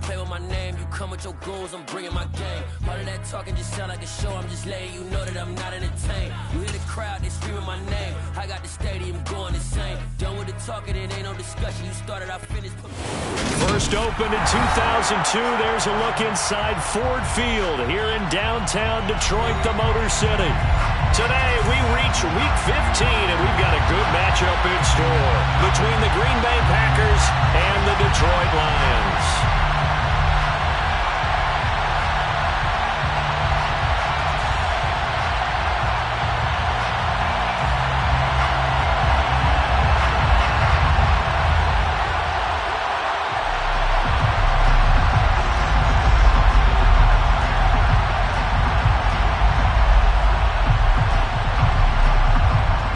play with my name. You come with your goons, I'm bringing my game. All of that talking just sound like a show. I'm just letting you know that I'm not entertained. You hear the crowd, they screaming my name. I got the stadium going insane. Done with the talking, it ain't no discussion. You started, I finished. First opened in 2002. There's a look inside Ford Field here in downtown Detroit, the Motor City. Today, we reach Week 15, and we've got a good matchup in store between the Green Bay Packers and the Detroit Lions.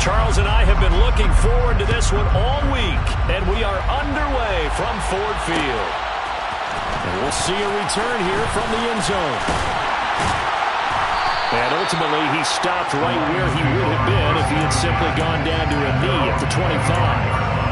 Charles and I have been looking forward to this one all week, and we are underway from Ford Field. And we'll see a return here from the end zone. And ultimately, he stopped right where he would have been if he had simply gone down to a knee at the 25.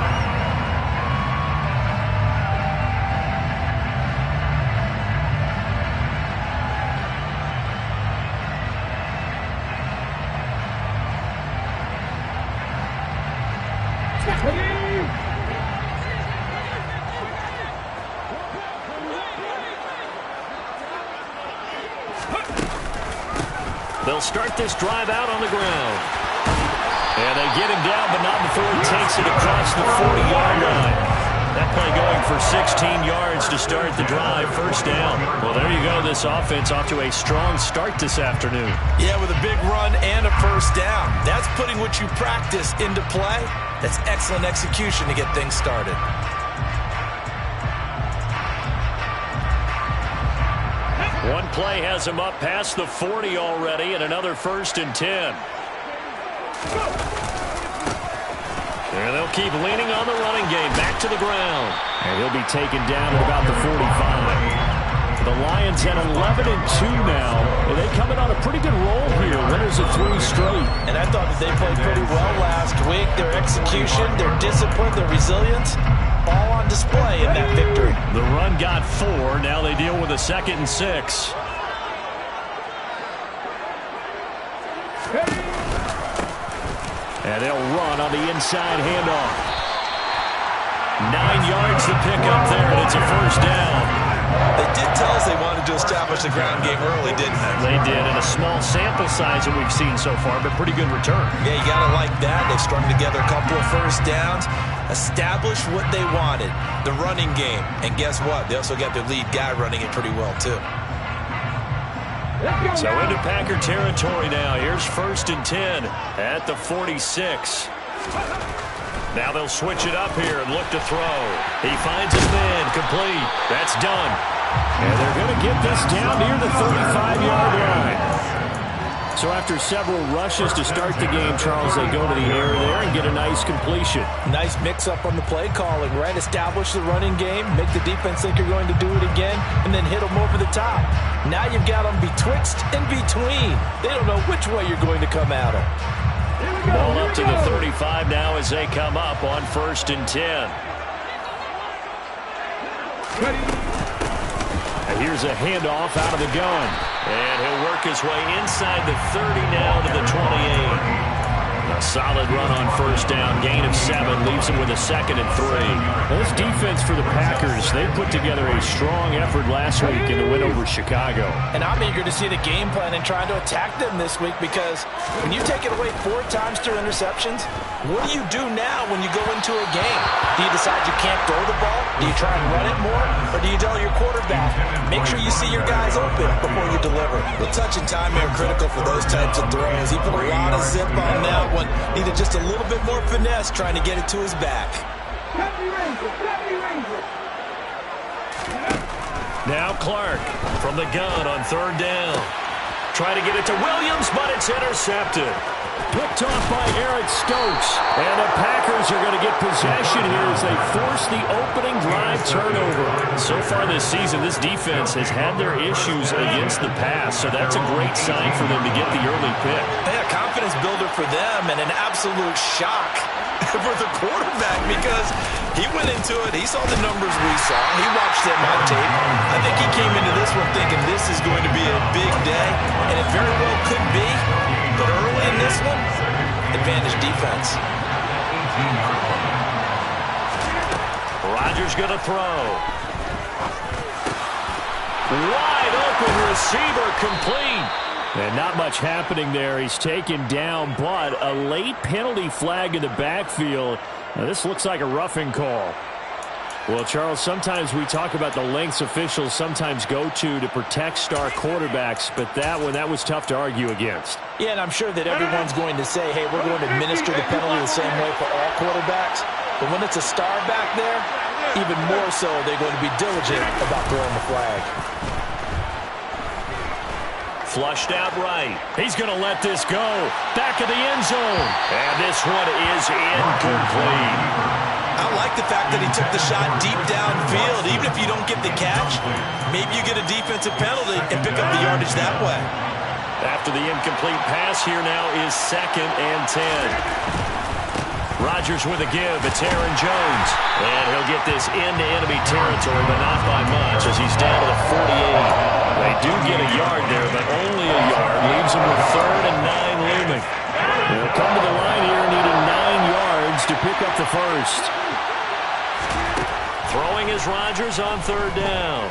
They'll start this drive out on the ground. And they get him down, but not before he takes it across the 40-yard line. That play going for 16 yards to start the drive. First down. Well, there you go. This offense off to a strong start this afternoon. Yeah, with a big run and a first down. That's putting what you practice into play. That's excellent execution to get things started. One play has him up past the 40 already, and another 1st and 10. And they'll keep leaning on the running game. Back to the ground. And he'll be taken down at about the 45. The Lions at 11-2 now. And they come in on a pretty good roll here. Winners of 3 straight. And I thought that they played pretty well last week. Their execution, their discipline, their resilience, all on display in that victory. The run got 4. Now they deal with a 2nd and 6. And they'll run on the inside handoff. 9 yards to pick up there, and it's a first down. They did tell us they wanted to establish the ground game early, didn't they? They did, in a small sample size that we've seen so far, but pretty good return. Yeah, you got to like that. They've strung together a couple of first downs, established what they wanted, the running game. And guess what? They also got their lead guy running it pretty well, too. So into Packer territory now. Here's 1st and 10 at the 46. Now they'll switch it up here and look to throw. He finds his man, complete. That's done. And they're going to get this down near the 35-yard line. So after several rushes to start the game, Charles, they go to the air there and get a nice completion. Nice mix-up on the play calling, right? Establish the running game, make the defense think you're going to do it again, and then hit them over the top. Now you've got them betwixt and between. They don't know which way you're going to come at them. Ball up to the 35 now as they come up on 1st and 10. And here's a handoff out of the gun. And he'll work his way inside the 30 now to the 28. A solid run on first down. Gain of 7 leaves him with a 2nd and 3. Well, this defense for the Packers, they put together a strong effort last week in the win over Chicago. And I'm eager to see the game plan and trying to attack them this week, because when you take it away 4 times through interceptions, what do you do now when you go into a game? Do you decide you can't throw the ball? Do you try and run it more? Or do you tell your quarterback, make sure you see your guys open before you deliver? The touch and time are critical for those types of throws. He put a lot of zip on that one. Needed just a little bit more finesse trying to get it to his back. Now Clark from the gun on 3rd down. Try to get it to Williams, but it's intercepted. Picked off by Eric Stokes. And the Packers Packers are going to get possession here as they force the opening drive turnover. So far this season, this defense has had their issues against the pass, so that's a great sign for them to get the early pick. Hey, a confidence builder for them and an absolute shock for the quarterback because he went into it. He saw the numbers we saw. He watched them on tape. I think he came into this one thinking this is going to be a big day, and it very well could be. But early in this one, advantage defense. Rodgers going to throw. Wide open receiver complete. And not much happening there. He's taken down, but a late penalty flag in the backfield. Now, this looks like a roughing call. Well, Charles, sometimes we talk about the lengths officials sometimes go to protect star quarterbacks, but that was tough to argue against. Yeah, and I'm sure that everyone's going to say, hey, we're going to administer the penalty the same way for all quarterbacks. But when it's a star back there, even more so, they're going to be diligent about throwing the flag. Flushed out right. He's going to let this go. Back of the end zone. And this one is incomplete. I like the fact that he took the shot deep downfield. Even if you don't get the catch, maybe you get a defensive penalty and pick up the yardage that way. After the incomplete pass, here now is 2nd and 10. Rodgers with a give. It's Aaron Jones. And he'll get this into enemy territory, but not by much as he's down to the 48. They do get a yard there, but only a yard. Leaves him with 3rd and 9 looming. They'll come to the line here needing 9 yards to pick up the first. Throwing is Rodgers on 3rd down.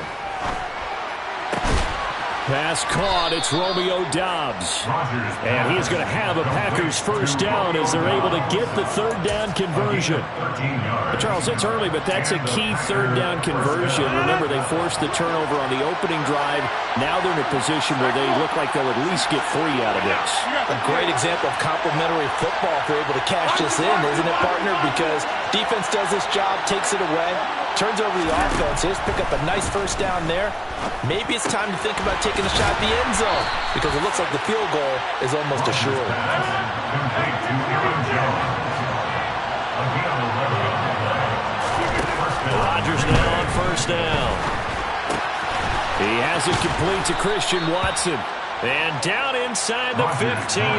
Pass caught. It's Romeo Doubs. And he's going to have a Packers first down as they're able to get the 3rd down conversion. But Charles, it's early, but that's a key 3rd down conversion. Remember, they forced the turnover on the opening drive. Now they're in a position where they look like they'll at least get 3 out of this. A great example of complementary football if they're able to cash this in, isn't it, partner? Because defense does this job, takes it away, turns over the offense. Just pick up a nice first down there. Maybe it's time to think about taking a shot at the end zone because it looks like the field goal is almost assured. Rodgers now on 1st down. He has it complete to Christian Watson. And down inside the 15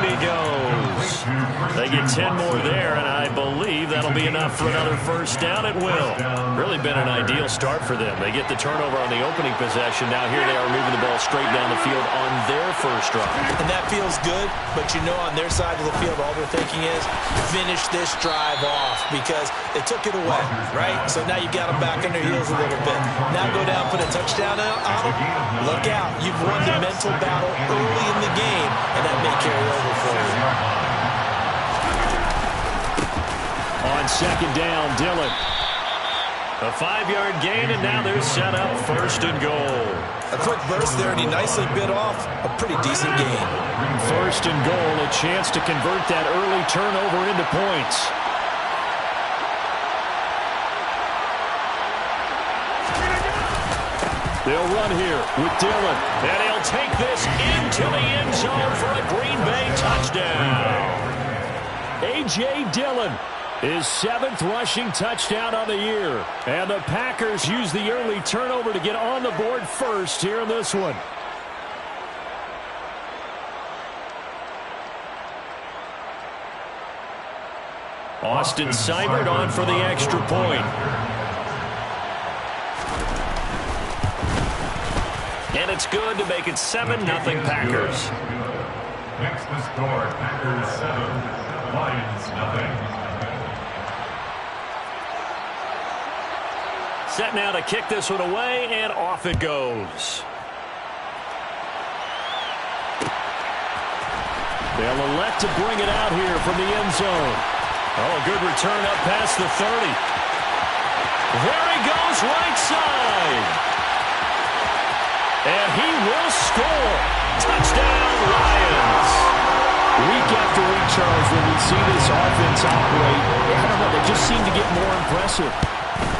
he goes. They get 10 more there, and I believe that'll be enough for another first down. It will. Really been an ideal start for them. They get the turnover on the opening possession. Now here they are moving the ball straight down the field on their first drive. And that feels good, but you know on their side of the field all they're thinking is finish this drive off because they took it away, right? So now you got them back on their heels a little bit. Now go down, put a touchdown on them. Look out. You've won the mental battle early in the game, and that may carry over for you. On 2nd down, Dillon. A 5-yard gain, and now they're set up 1st and goal. A quick burst there, and he nicely bit off a pretty decent gain. 1st and goal, a chance to convert that early turnover into points. They'll run here with Dillon, and he'll take this into the end zone for a Green Bay touchdown. A.J. Dillon, his 7th rushing touchdown on the year. And the Packers use the early turnover to get on the board first here in this one. Austin Seibert on for the extra point. And it's good to make it 7-0 Packers. Next to score, Packers 7, Lions 0. Set now to kick this one away, and off it goes. They'll elect to bring it out here from the end zone. Oh, a good return up past the 30. There he goes, right side. And he will score. Touchdown, Lions. Week after week, Charles, when we see this offense operate, I don't know, they just seem to get more impressive.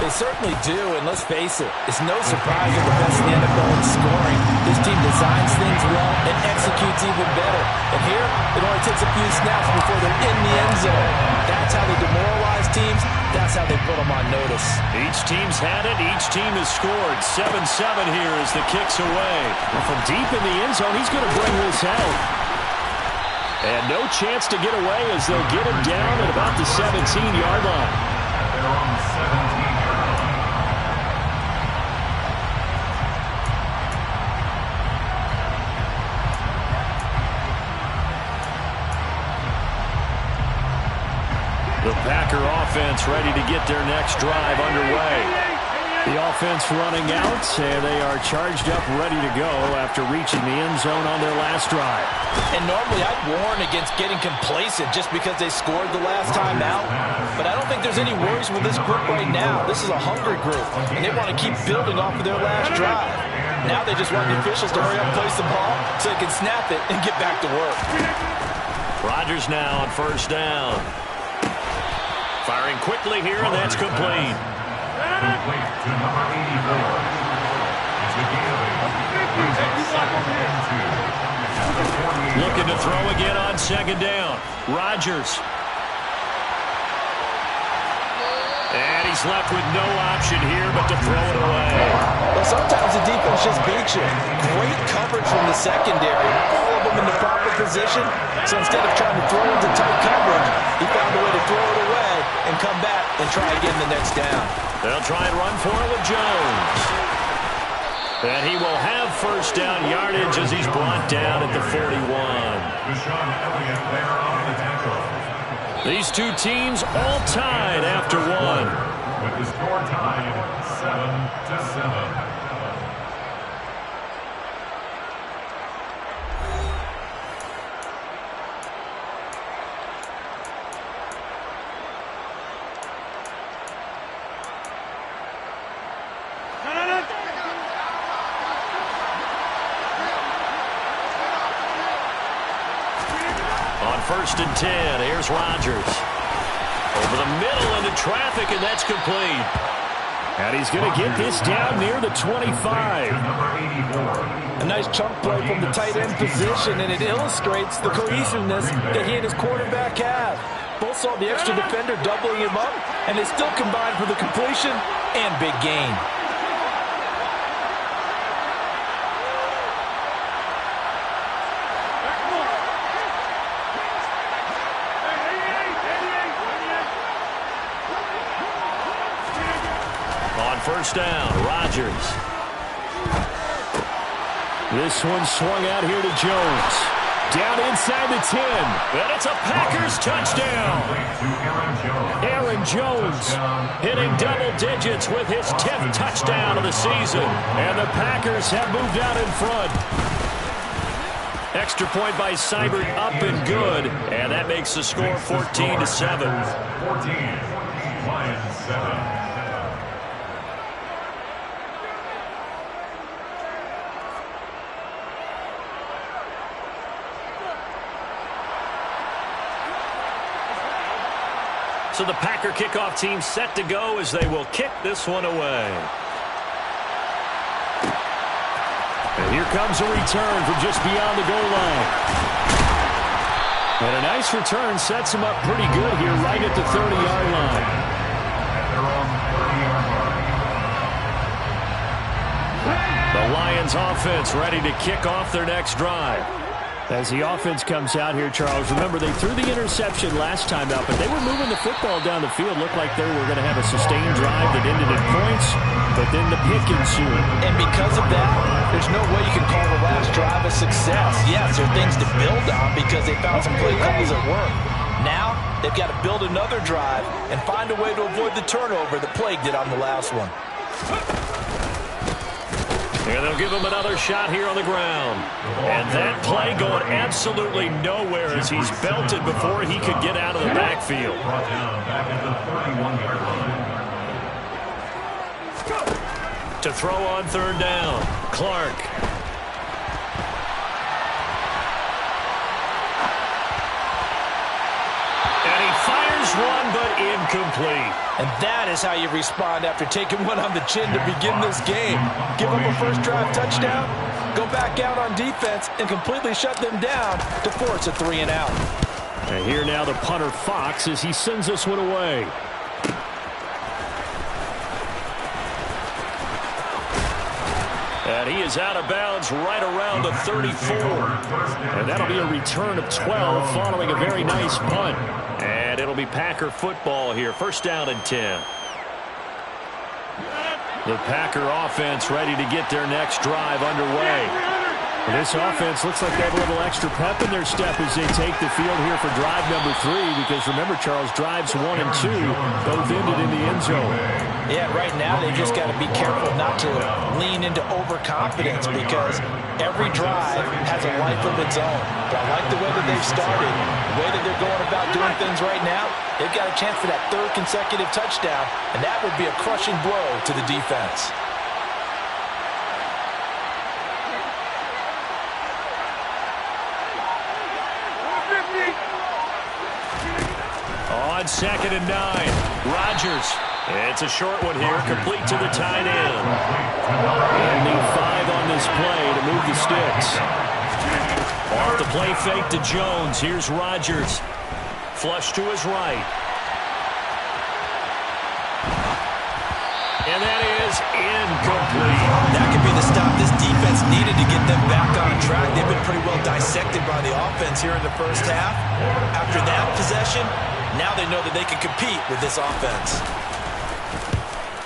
They certainly do, and let's face it, it's no surprise they're the best in the NFL in scoring. This team designs things well and executes even better. And here, it only takes a few snaps before they're in the end zone. That's how they demoralize put them on notice. Each team's had it. Each team has scored. 7-7 here as the kick's away. Well, from deep in the end zone, he's going to bring this out. And no chance to get away as they'll get him down at about the 17-yard line. They're on the 17-yard line. The Packer offense ready to get their next drive underway. The offense running out, and they are charged up, ready to go after reaching the end zone on their last drive. And normally I'd warn against getting complacent just because they scored the last time out. But I don't think there's any worries with this group right now. This is a hungry group, and they want to keep building off of their last drive. Now they just want the officials to hurry up and place the ball so they can snap it and get back to work. Rodgers now on first down. Firing quickly here, and that's complete. Complete to number 84. It's a gain of 8. Looking to throw again on second down. Rodgers. And he's left with no option here but to throw it away. Well, sometimes the defense just beats you. Great coverage from the secondary. All of them in the proper position. So instead of trying to throw into tight coverage, he found a way to throw it away and come back and try again the next down. They'll try and run for it with Jones. And he will have first down yardage as he's brought down at the 41. Deshaun Elliott there on the tackle. These two teams all tied after one. With the score tied 7-7. First and 10. Here's Rodgers. Over the middle into traffic, and that's complete. And he's going to get this down near the 25. A nice chunk play from the tight end position, and it illustrates the cohesiveness that he and his quarterback have. Both saw the extra defender doubling him up, and they still combined for the completion and big gain. First down, Rodgers. This one swung out here to Jones. Down inside the 10. And it's a Packers touchdown. Aaron Jones hitting double digits with his 10th touchdown of the season. And the Packers have moved out in front. Extra point by Seibert up and good. And that makes the score 14-7. 14, Lions 7. So the Packer kickoff team set to go as they will kick this one away. And here comes a return from just beyond the goal line. And a nice return sets him up pretty good here right at the 30-yard line. The Lions offense ready to kick off their next drive. As the offense comes out here, Charles, remember they threw the interception last time out, but they were moving the football down the field. Looked like they were going to have a sustained drive that ended in points, but then the pick ensued. And because of that, there's no way you can call the last drive a success. Yes, there are things to build on because they found some play calls that work. Now, they've got to build another drive and find a way to avoid the turnover that plagued it on the last one. And they'll give him another shot here on the ground. And that play going absolutely nowhere as he's belted before he could get out of the backfield. Brought down back at the 31-yard line. To throw on third down, Clark. And he fires one, but incomplete. And that is how you respond after taking one on the chin to begin this game. Give up a first drive touchdown, go back out on defense, and completely shut them down to force a 3-and-out. And here now the punter Fox as he sends this one away. And he is out of bounds right around the 34. And that'll be a return of 12 following a very nice punt. And it'll be Packer football here. First down and 10. The Packer offense ready to get their next drive underway. This offense looks like they have a little extra pep in their step as they take the field here for drive number 3, because remember, Charles, drives 1 and 2 both ended in the end zone. Yeah, right now they just got to be careful not to lean into overconfidence, because every drive has a life of its own. But I like the way that they've started, the way that they're going about doing things right now. They've got a chance for that 3rd consecutive touchdown, and that would be a crushing blow to the defense. On 2nd and 9, Rodgers. It's a short one here, complete to the tight end. They'll need 5 on this play to move the sticks. Off the play fake to Jones. Here's Rodgers. Flush to his right. And that is incomplete. That could be the stop this defense needed to get them back on track. They've been pretty well dissected by the offense here in the first half. After that possession, now they know that they can compete with this offense.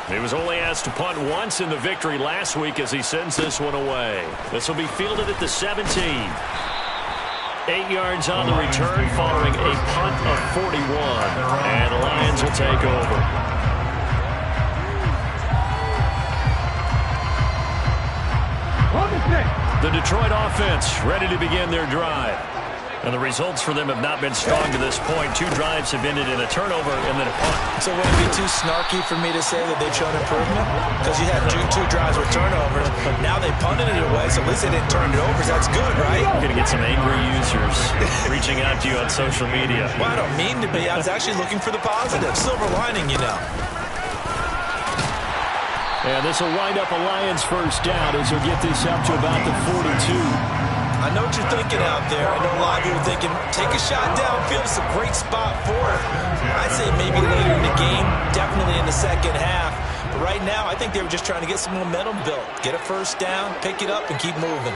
He was only asked to punt once in the victory last week as he sends this one away. This will be fielded at the 17. 8 yards on the return following a punt of 41. And the Lions will take over. The Detroit offense ready to begin their drive. And the results for them have not been strong to this point. 2 drives have ended in a turnover and then a punt. So would it be too snarky for me to say that they've shown improvement? Because you had two drives with turnovers. Now they punted it away, so at least they didn't turn it over. So that's good, right? You're going to get some angry users reaching out to you on social media. Well, I don't mean to be. I was actually looking for the positive. Silver lining, you know. And this will wind up a Lions first down as they'll get this up to about the 42. I know what you're thinking out there. I know a lot of you are thinking, take a shot downfield. It's a great spot for it. I'd say maybe later in the game, definitely in the second half. But right now, I think they were just trying to get some momentum built. Get a first down, pick it up, and keep moving.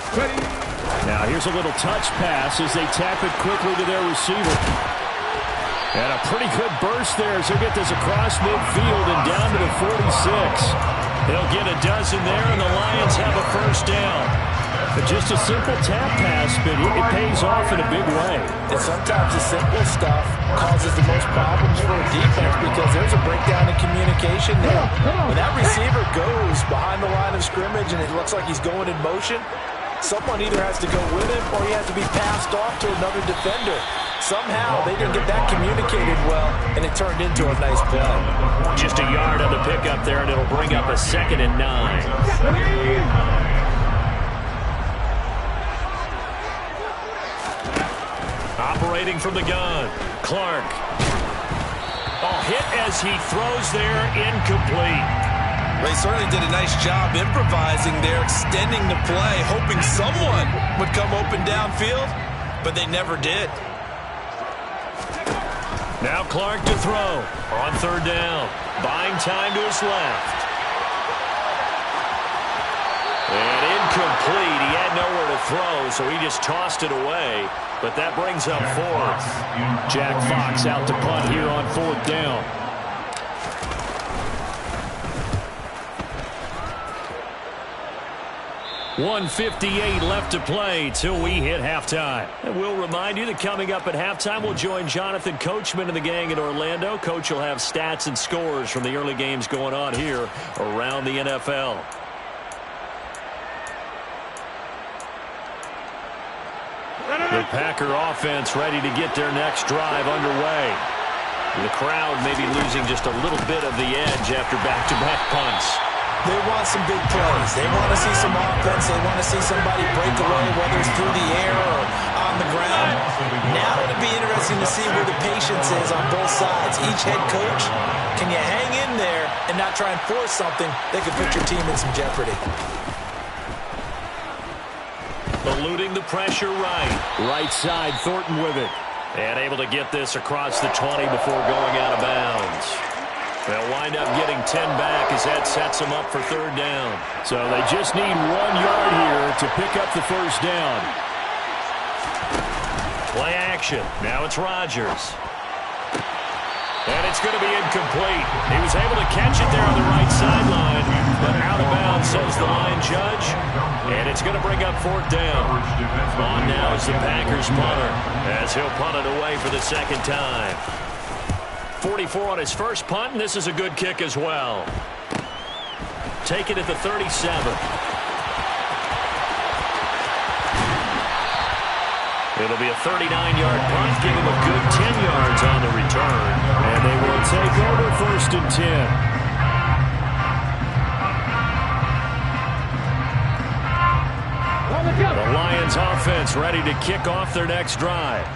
Now here's a little touch pass as they tap it quickly to their receiver. And a pretty good burst there as he'll get this across midfield and down to the 46. They'll get a dozen there, and the Lions have a first down. But just a simple tap pass, but it pays off in a big way. And sometimes the simple stuff causes the most problems for a defense because there's a breakdown in communication there. When that receiver goes behind the line of scrimmage and it looks like he's going in motion, someone either has to go with him or he has to be passed off to another defender. Somehow they didn't get that communicated well, and it turned into a nice play. Just a yard on the pickup there, and it'll bring up a 2nd and 9. Operating from the gun, Clark. Oh, hit as he throws there, incomplete. They certainly did a nice job improvising there, extending the play, hoping someone would come open downfield, but they never did. Now Clark to throw on 3rd down, buying time to his left. And incomplete. He had nowhere to throw, so he just tossed it away. But that brings up 4th. Jack Fox out to punt here on 4th down. .158 left to play till we hit halftime. And we'll remind you that coming up at halftime, we'll join Jonathan Coachman and the gang in Orlando. Coach will have stats and scores from the early games going on here around the NFL. The Packer offense ready to get their next drive underway. The crowd may be losing just a little bit of the edge after back-to-back punts. They want some big plays. They want to see some offense. They want to see somebody break away, whether it's through the air or on the ground. Now it'll be interesting to see where the patience is on both sides. Each head coach, can you hang in there and not try and force something that could put your team in some jeopardy? Eluding the pressure right side, Thornton with it. And able to get this across the 20 before going out of bounds. They'll wind wind up getting 10 back as that sets them up for third down. So they just need 1 yard here to pick up the first down. Play action. Now it's Rodgers. And it's going to be incomplete. He was able to catch it there on the right sideline, but out of bounds, says the line judge. And it's going to bring up fourth down. On now is the Packers punter, as he'll punt it away for the second time. 44 on his first punt, and this is a good kick as well. Take it at the 37. It'll be a 39-yard punt, give him a good 10 yards on the return. And they will take over first and 10. The Lions offense ready to kick off their next drive.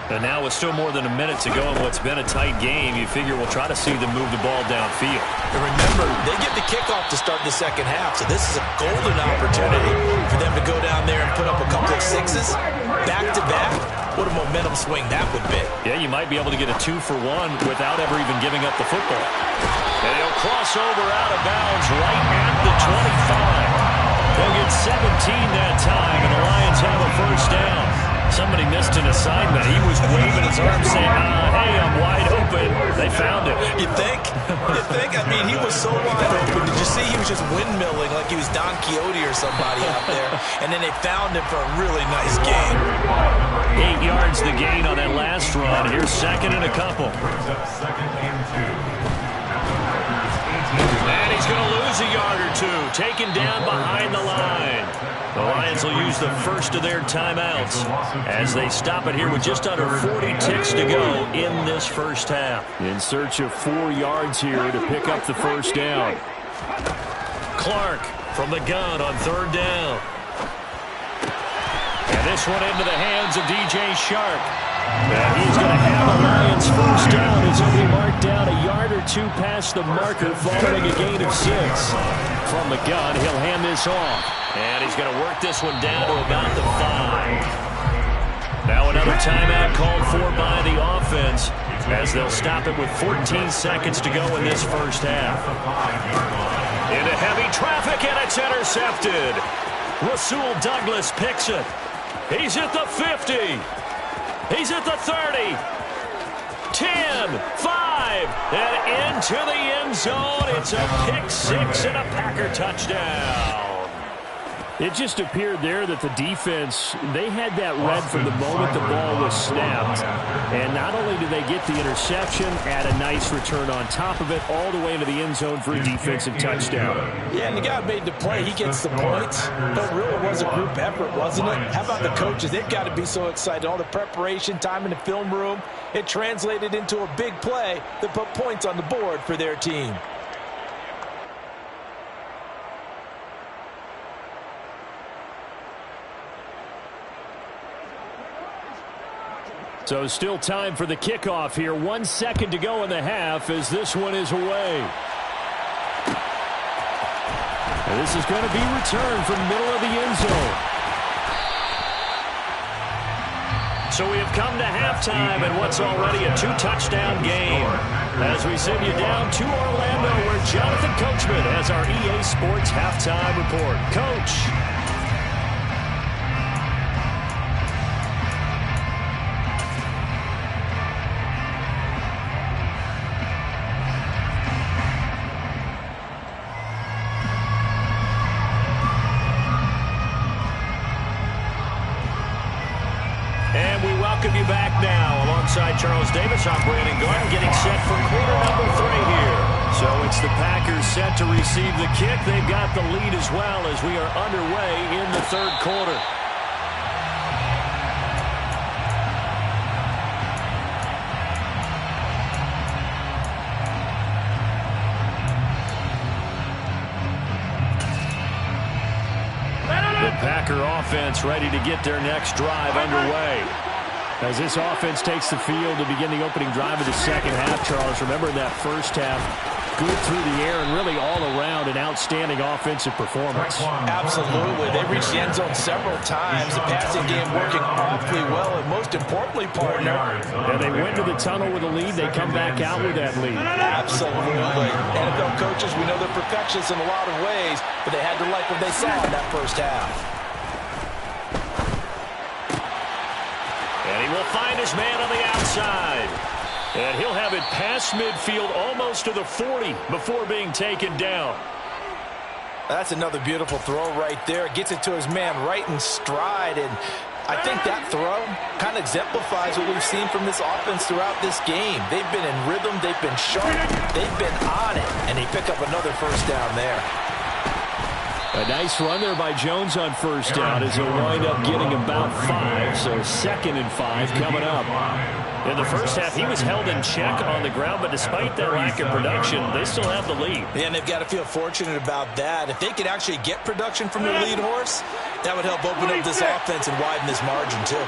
And now with still more than a minute to go in what's been a tight game, you figure we'll try to see them move the ball downfield. And remember, they get the kickoff to start the second half, so this is a golden opportunity for them to go down there and put up a couple of sixes back-to-back. What a momentum swing that would be. Yeah, you might be able to get a 2-for-1 without ever even giving up the football. And he'll cross over out of bounds right at the 25. They'll get 17 that time, and the Lions have a first down. Somebody missed an assignment. He was waving his arms saying, hey, I'm wide open. They found him. You think? You think? I mean, he was so wide open. Did you see he was just windmilling like he was Don Quixote or somebody out there? And then they found him for a really nice gain. 8 yards the gain on that last run. Here's second and a couple. And he's going to lose a yard or two. Taken down behind the line. The Lions will use the first of their timeouts as they stop it here with just under 40 ticks to go in this first half. In search of 4 yards here to pick up the first down. Clark from the gun on third down. And this one into the hands of DJ Shark. And he's going to have a Lions first down as he'll be marked down a yard or two past the marker following a gain of 6. From the gun, he'll hand this off. And he's going to work this one down to about the 5. Now another timeout called for by the offense as they'll stop it with 14 seconds to go in this first half. Into heavy traffic, and it's intercepted. Rasul Douglas picks it. He's at the 50. He's at the 30. 10, 5, and into the end zone. It's a pick 6 and a Packer touchdown. It just appeared there that the defense, they had that read from the moment the ball was snapped. And not only did they get the interception, add a nice return on top of it, all the way into the end zone for a defensive touchdown. Yeah, and the guy made the play. He gets the points. But it really was a group effort, wasn't it? How about the coaches? They've got to be so excited. All the preparation, time in the film room, it translated into a big play that put points on the board for their team. So still time for the kickoff here. 1 second to go in the half as this one is away. And this is going to be returned from the middle of the end zone. So we have come to halftime in what's already a 2-touchdown game. As we send you down to Orlando where Jonathan Coachman has our EA Sports halftime report. Coach. Welcome you back now. Alongside Charles Davis, I'm Brandon Garden getting set for quarter number 3 here. So it's the Packers set to receive the kick. They've got the lead as well as we are underway in the third quarter. The Packer offense ready to get their next drive underway. As this offense takes the field to begin the opening drive of the second half, Charles, remember in that first half, good through the air and really all around an outstanding offensive performance. Absolutely. They reached the end zone several times. The passing game working awfully well, and most importantly, partner. And they went to the tunnel with a lead. They come back out with that lead. Absolutely. NFL coaches, we know they're perfectionists in a lot of ways, but they had to like what they saw in that first half. And he will find his man on the outside. And he'll have it past midfield almost to the 40 before being taken down. That's another beautiful throw right there. Gets it to his man right in stride. And I think that throw kind of exemplifies what we've seen from this offense throughout this game. They've been in rhythm. They've been sharp. They've been on it. And they pick up another first down there. A nice run there by Jones on first down as he'll wind up getting about 5. So 2nd and 5 coming up. In the first half, he was held in check on the ground, but despite that lack of production, they still have the lead. Yeah, and they've got to feel fortunate about that. If they could actually get production from their lead horse, that would help open up this offense and widen this margin too.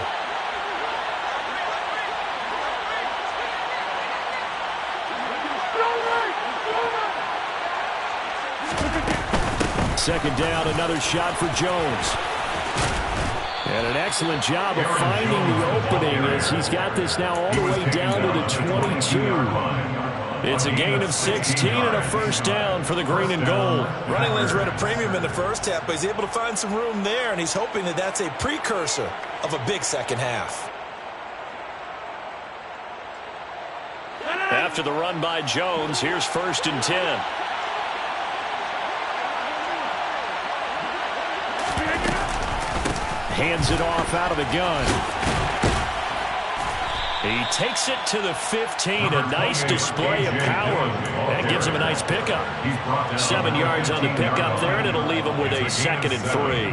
Second down, another shot for Jones. And an excellent job of finding the opening as he's got this now all the way down to the 22. It's a gain of 16 and a first down for the green and gold. Running lanes were at a premium in the first half, but he's able to find some room there, and he's hoping that that's a precursor of a big second half. After the run by Jones, here's 1st and 10. Hands it off out of the gun. He takes it to the 15. A nice display of power. That gives him a nice pickup. 7 yards on the pickup there, and it'll leave him with a 2nd and 3.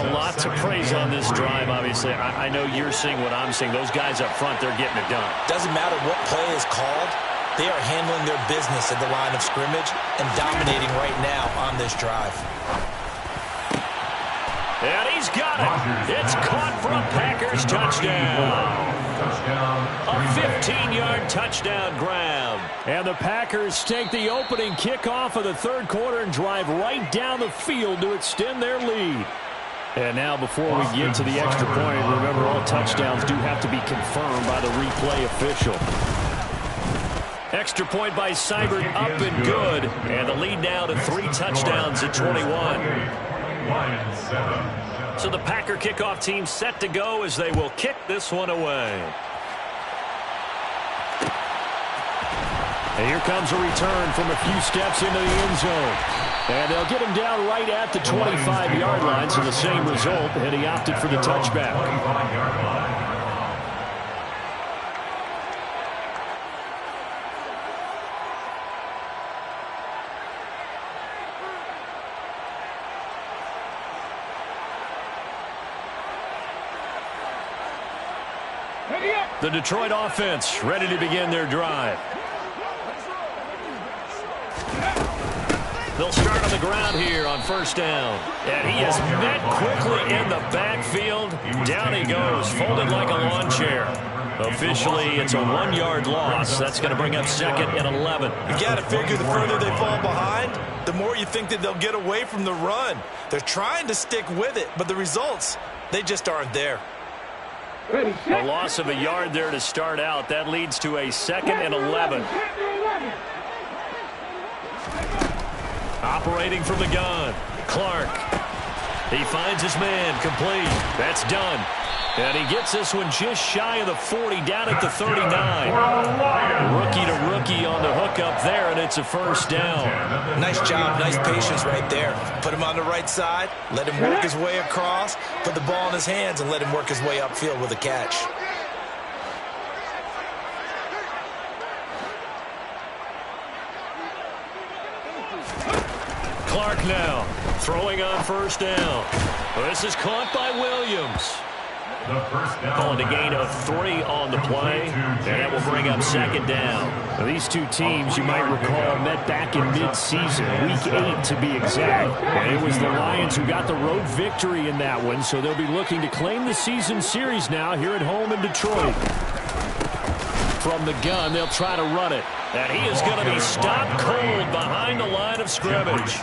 A lot to praise on this drive, obviously. I know you're seeing what I'm seeing. Those guys up front, they're getting it done. Doesn't matter what play is called. They are handling their business at the line of scrimmage and dominating right now on this drive. And he's got it. It's caught for a Packers touchdown. A 15-yard touchdown grab. And the Packers take the opening kickoff of the third quarter and drive right down the field to extend their lead. And now before we get to the extra point, remember all touchdowns do have to be confirmed by the replay official. Extra point by Seibert up and good. And the lead now to 3 touchdowns at 21. So the Packer kickoff team set to go as they will kick this one away. And here comes a return from a few steps into the end zone. And they'll get him down right at the 25-yard line, so the same result, and he opted for the touchback. The Detroit offense ready to begin their drive. They'll start on the ground here on first down. And he is met quickly in the backfield. Down he goes, folded like a lawn chair. Officially, it's a 1-yard loss. That's going to bring up 2nd and 11. You got to figure the further they fall behind, the more you think that they'll get away from the run. They're trying to stick with it, but the results, they just aren't there. A loss of a yard there to start out. That leads to a 2nd and 11. Operating from the gun, Clark. He finds his man, complete. That's done. And he gets this one just shy of the 40, down at the 39. Rookie to rookie on the hookup there, and it's a first down. Nice job, nice patience right there. Put him on the right side, let him work his way across, put the ball in his hands, and let him work his way upfield with a catch. Clark now, throwing on first down. This is caught by Williams. Calling a gain of 3 on the play, and that will bring up 2nd down. Now, these two teams, you might recall, met back in mid-season, Week 8 to be exact. And it was the Lions who got the road victory in that one, so they'll be looking to claim the season series now here at home in Detroit. from the gun. They'll try to run it. And he is going to be stopped cold behind the line of scrimmage.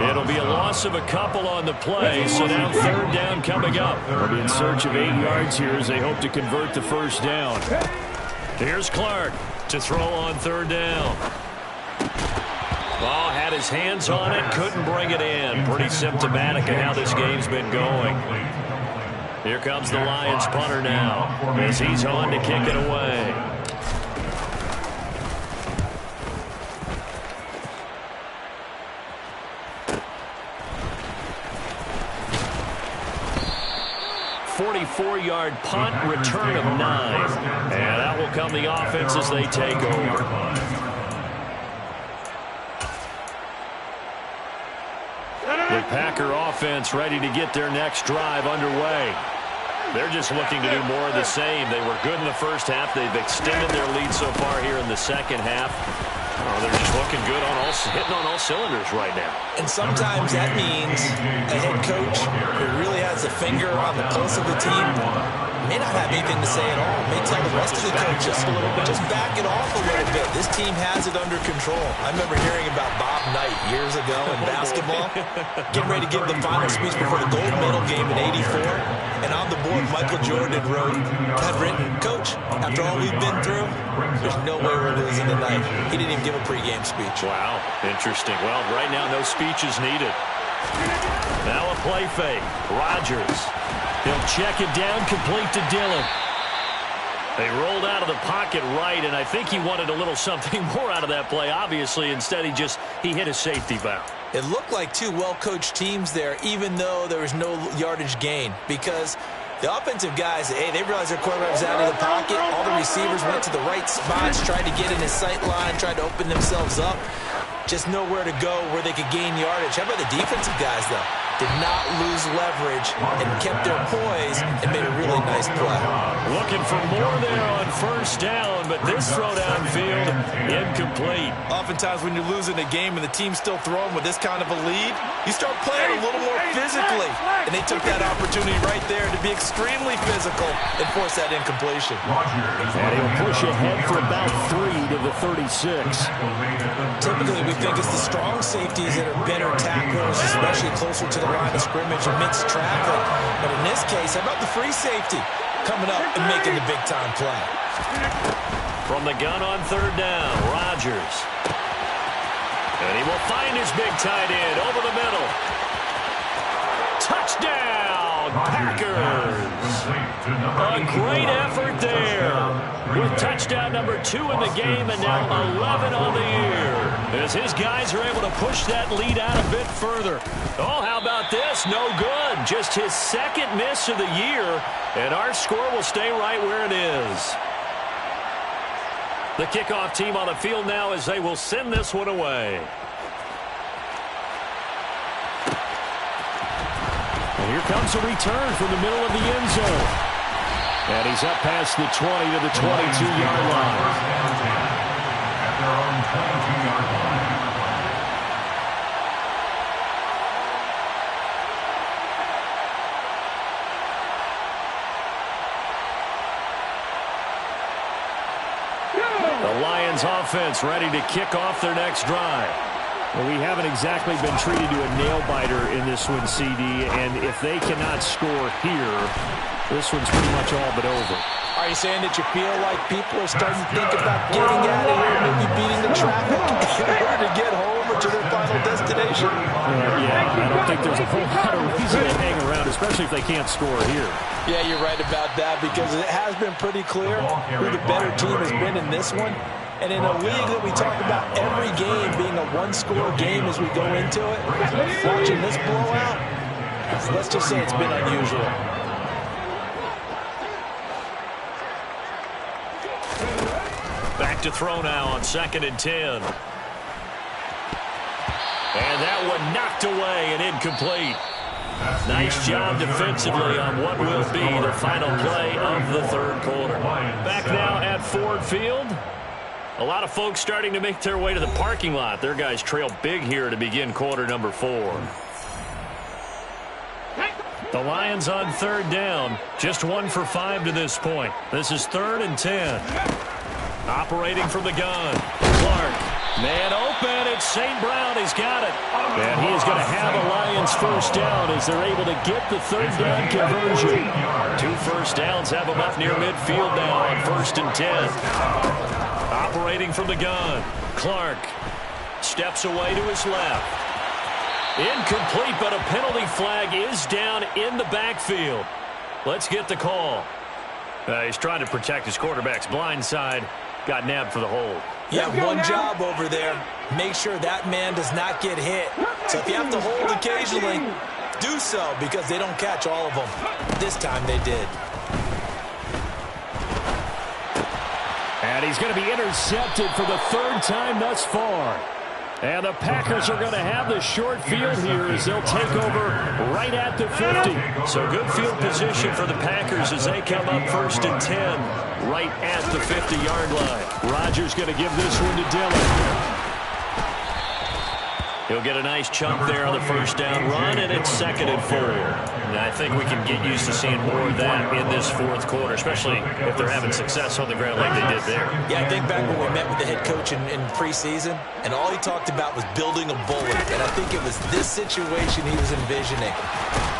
It'll be a loss of a couple on the play, so now third down coming up. They'll be in search of 8 yards here as they hope to convert the first down. Here's Clark to throw on third down. Ball had his hands on it, couldn't bring it in. Pretty symptomatic of how this game's been going. Here comes the Lions punter now as he's on to kick it away. Four-yard punt, return of 9. And that will come the offense as they take over. The Packer offense ready to get their next drive underway. They're just looking to do more of the same. They were good in the first half. They've extended their lead so far here in the second half. Oh, they're just looking good hitting on all cylinders right now. And sometimes that means a head coach who really has a finger on the pulse of the team may not have anything to say at all. May tell the rest of the coaches, just back it off a little bit. This team has it under control. I remember hearing about Bob Knight years ago in basketball, getting ready to give the final speech before the gold medal game in '84. And on the board, Michael Jordan had written, "Coach, after all we've been through, there's no way we're losing tonight." He didn't even give a pregame speech. Wow, interesting. Well, right now, no speech is needed. Now a play fake. Rodgers. He'll check it down, complete to Dillon. They rolled out of the pocket right, and I think he wanted a little something more out of that play. Obviously, instead he hit a safety valve. It looked like two well-coached teams there, even though there was no yardage gain, because the offensive guys, hey, they realized their quarterback was out of the pocket. All the receivers went to the right spots, tried to get in his sight line, tried to open themselves up. Just nowhere to go where they could gain yardage. How about the defensive guys, though? Did not lose leverage and kept their poise and made a really nice play. Looking for more there on first down, but this throw downfield incomplete. Oftentimes when you're losing a game and the team's still throwing with this kind of a lead, you start playing a little more physically. And they took that opportunity right there to be extremely physical and force that incompletion. And he'll push ahead for about 3 to the 36. Typically, we think it's the strong safeties that are better tacklers, especially closer to the line of scrimmage amidst traffic. But in this case, how about the free safety coming up and making the big-time play? From the gun on third down, Rodgers. And he will find his big tight end over the middle. Touchdown, Packers. A great effort there. With touchdown number 2 in the game and now 11 on the year. As his guys are able to push that lead out a bit further. Oh, how about this? No good. Just his second miss of the year. And our score will stay right where it is. The kickoff team on the field now as they will send this one away. And here comes a return from the middle of the end zone. And he's up past the 20 to the 22-yard line. At their own 22-yard line. The Lions offense ready to kick off their next drive. Well, we haven't exactly been treated to a nail-biter in this one, CD, and if they cannot score here, this one's pretty much all but over. Are you saying that you feel like people are starting to think about getting out of here, maybe beating the traffic in order to get home or to their final destination? Yeah, I don't think there's a whole lot of reason to hang around, especially if they can't score here. Yeah, you're right about that, because it has been pretty clear who the better team has been in this one. And in a league that we talk about every game being a one-score game as we go into it, watching this blowout, let's just say it's been unusual. Back to throw now on 2nd and 10. And that one knocked away and incomplete. Nice job defensively on what will be the final play of the third quarter. Back now at Ford Field. A lot of folks starting to make their way to the parking lot. Their guys trail big here to begin quarter number 4. The Lions on third down. Just 1 for 5 to this point. This is 3rd and 10. Operating from the gun, Clark. Man open, it's St. Brown. He's got it. And he is going to have a Lions first down as they're able to get the third down conversion. 2 first downs have them up near midfield now on 1st and 10. Operating from the gun, Clark steps away to his left. Incomplete, but a penalty flag is down in the backfield. Let's get the call. He's trying to protect his quarterback's blind side. Got nabbed for the hold. You have one job over there. Make sure that man does not get hit. So if you have to hold occasionally, do so because they don't catch all of them. This time they did. And he's going to be intercepted for the 3rd time thus far. And the Packers are going to have the short field here as they'll take over right at the 50. So good field position for the Packers as they come up 1st and 10 right at the 50-yard line. Rodgers going to give this one to Dillon. He'll get a nice chunk there on the first down run, and it's 2nd and 4. And I think we can get used to seeing more of that in this 4th quarter, especially if they're having success on the ground like they did there. Yeah, I think back when we met with the head coach in preseason, and all he talked about was building a bully. And I think it was this situation he was envisioning.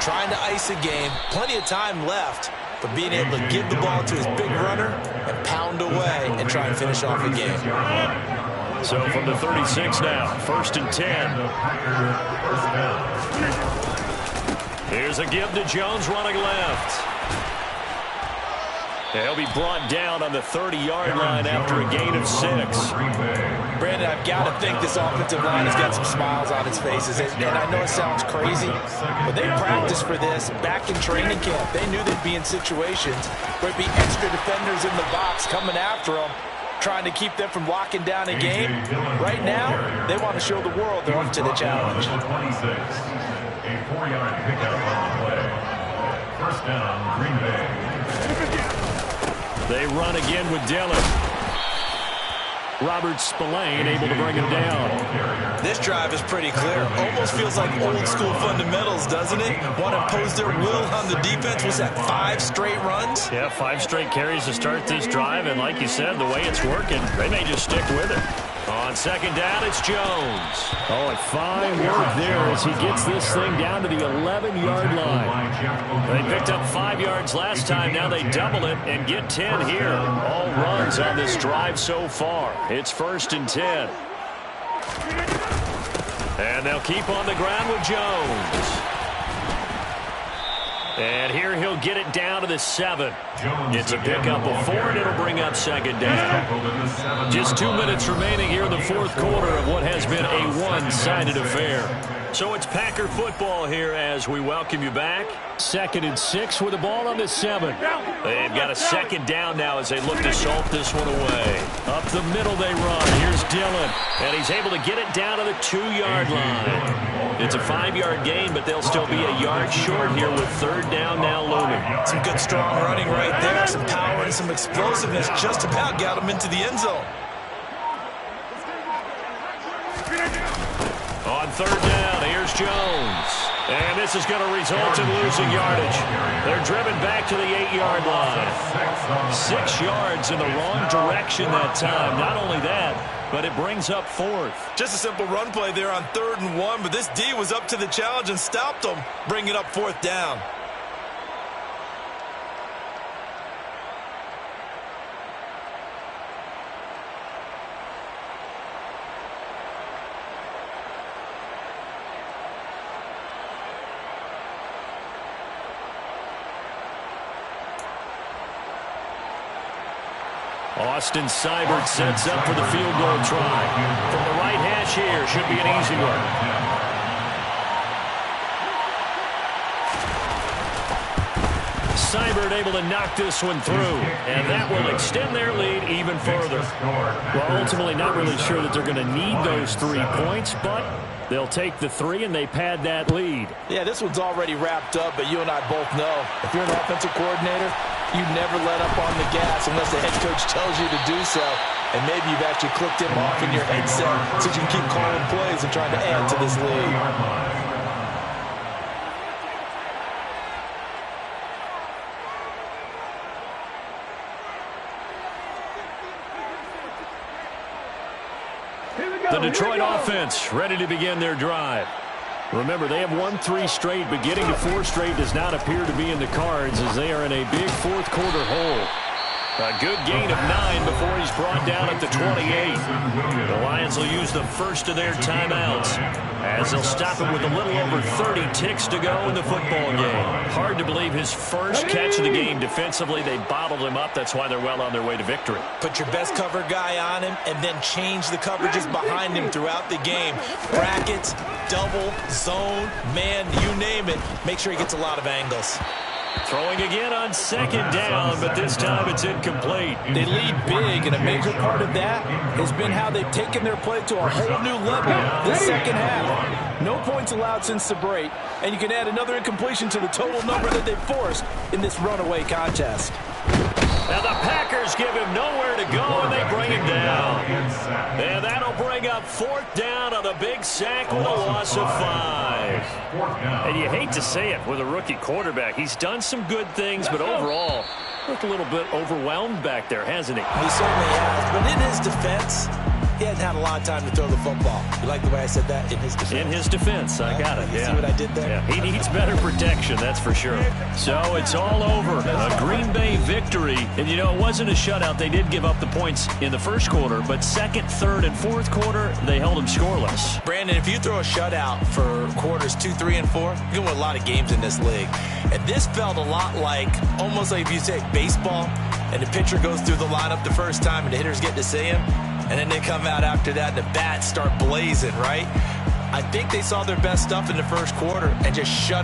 Trying to ice a game, plenty of time left, but being able to give the ball to his big runner and pound away and try and finish off a game. So from the 36 now, 1st and 10. Here's a give to Jones running left. He'll be brought down on the 30-yard line after a gain of 6. Brandon, I've got to think this offensive line has got some smiles on its faces. And I know it sounds crazy, but they practiced for this back in training camp. They knew they'd be in situations where it'd be extra defenders in the box coming after them, trying to keep them from locking down a game. Right now, they want to show the world they're up to the challenge. A 4-yard pickup on the play. First down, Green Bay. They run again with Dillon. Robert Spillane able to bring him down. This drive is pretty clear. Almost feels like old school fundamentals, doesn't it? Want to impose their will on the defense. Was that 5 straight runs? Yeah, 5 straight carries to start this drive, and like you said, the way it's working, they may just stick with it. On 2nd down, it's Jones. Oh, and fine work there as he gets this thing down to the 11-yard line. They picked up 5 yards last time. Now they double it and get 10 here. All runs on this drive so far. It's 1st and 10. And they'll keep on the ground with Jones. And here he'll get it down to the 7. It's a pickup of 4, and it'll bring up 2nd down. Just 2 minutes remaining here in the 4th quarter of what has been a one-sided affair. So it's Packer football here as we welcome you back. 2nd and 6 with the ball on the 7. They've got a 2nd down now as they look to salt this one away. Up the middle they run. Here's Dillon. And he's able to get it down to the 2-yard line. It's a 5-yard gain, but they'll still be a yard short here with 3rd down now looming. Some good strong running right there. Some power and some explosiveness just about got him into the end zone. On 3rd down, here's Jones. And this is going to result in losing yardage. They're driven back to the 8-yard line. 6 yards in the wrong direction that time. Not only that, but it brings up 4th. Just a simple run play there on 3rd and 1, but this D was up to the challenge and stopped them, bringing up 4th down. Austin Seibert sets up for the field goal try. From the right hash here, should be an easy one. Seibert able to knock this one through, and that will extend their lead even further. Well, ultimately not really sure that they're going to need those 3 points, but they'll take the 3 and they pad that lead. Yeah, this one's already wrapped up, but you and I both know if you're an offensive coordinator, you never let up on the gas unless the head coach tells you to do so. And maybe you've actually clicked him off in your headset so you can keep calling plays and trying to add to this lead. Detroit offense ready to begin their drive. Remember, they have won 3 straight, but getting to 4 straight does not appear to be in the cards as they are in a big fourth-quarter hole. A good gain of 9 before he's brought down at the 28. The Lions will use the first of their timeouts as they'll stop it with a little over 30 ticks to go in the football game. Hard to believe his first catch of the game defensively. They bottled him up. That's why they're well on their way to victory. Put your best cover guy on him and then change the coverages behind him throughout the game. Brackets, double, zone, man, you name it. Make sure he gets a lot of angles. Throwing again on second down, but this time it's incomplete. They lead big, and a major part of that has been how they've taken their play to a whole new level this second half. No points allowed since the break, and you can add another incompletion to the total number that they've forced in this runaway contest. Now the Packers give him nowhere to go, and they bring him down. And that'll bring up 4th down on a big sack with a loss of 5. And you hate to say it with a rookie quarterback. He's done some good things, but overall, looked a little bit overwhelmed back there, hasn't he? He certainly has, but in his defense, he hasn't had a lot of time to throw the football. You like the way I said that? In his defense. In his defense, I got it. You see what I did there? Yeah. He needs better protection, that's for sure. So it's all over. A Green Bay victory. And, you know, it wasn't a shutout. They did give up the points in the first quarter, but second, third, and fourth quarter, they held them scoreless. Brandon, if you throw a shutout for quarters 2, 3, and 4, you can win a lot of games in this league. And this felt a lot like, almost like if you say baseball, and the pitcher goes through the lineup the first time and the hitters get to see him, and then they come out after that and the bats start blazing, right? I think they saw their best stuff in the first quarter and just shut